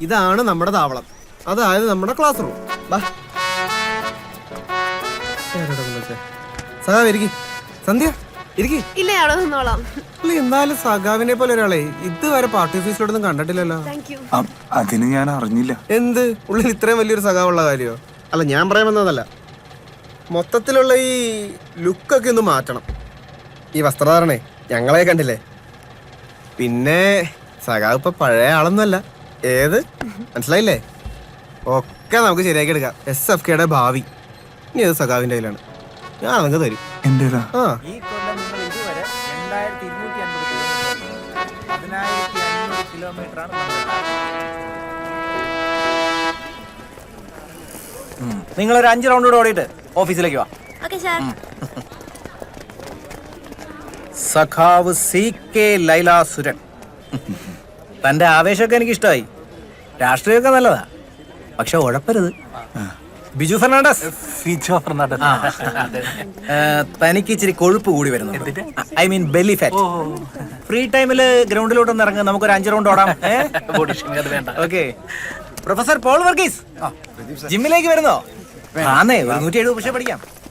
ഇതാണ് നമ്മുടെ താവളം, അതായത് നമ്മുടെ ക്ലാസ് റൂം. സഖാവ് ഇരിക്കി. സന്ധ്യ ഇരിക്കി. ഇല്ല, അവിടെ നിന്നോളാം. എന്നാലും സഖാവിനെ പോലെ ഒരാളെ ഇതുവരെ പാർട്ടി ഓഫീസിലോട്ടൊന്നും കണ്ടിട്ടില്ലല്ലോ. അതിന് ഞാൻ അറിഞ്ഞില്ല. എന്ത് ഉള്ളിൽ ഇത്രയും വലിയൊരു സഖാവുള്ള കാര്യമോ? അല്ല, ഞാൻ പറയാൻ വന്നതല്ല, മൊത്തത്തിലുള്ള ഈ ലുക്കൊക്കെ ഒന്ന് മാറ്റണം. ഈ വസ്ത്രധാരണേ ഞങ്ങളെ കണ്ടില്ലേ. പിന്നെ സഖാവ് ഇപ്പൊ പഴയ ആളൊന്നുമല്ല. ഏത് മനസ്സിലായില്ലേ? ഒക്കെ നമുക്ക് ശരിയാക്കി എടുക്കാം. SFKയുടെ ഭാവി ഇനി അത് സഖാവിന്റെ കയ്യിലാണ്. ഞാൻ അതങ്ങ് തരും. എന്റേതാ? ആ, ഈ കൊല്ലം നിങ്ങൾ ഇതുവരെ 2250 കിലോമീറ്റർ 1500 കിലോമീറ്ററാണ് നിങ്ങളൊരു 5 റൗണ്ട് കൂടെ ഓടിയിട്ട് ഓഫീസിലേക്ക് വാ. സഖാവ് CK ലൈലാസുരൻ. തന്റെ ആവേശമൊക്കെ എനിക്ക് ഇഷ്ടമായി. രാഷ്ട്രീയമൊക്കെ നല്ലതാ, പക്ഷെ ഉഴപ്പരുത്. ബിജു ഫെർണാണ്ടസ്. തനിക്ക് ഇച്ചിരി കൊഴുപ്പ് കൂടി വരുന്നു. I mean belly fat. Free ടൈമില് ഗ്രൗണ്ടിലോട്ടൊന്ന് ഇറങ്ങും, നമുക്കൊരു 5 റൗണ്ട് ഓടാം. ഓക്കെ. പ്രൊഫസർ പോൾ വർഗീസ് ജിമ്മിലേക്ക് വരുന്നോ? ആന്നേ, 170 പക്ഷേ പഠിക്കാം.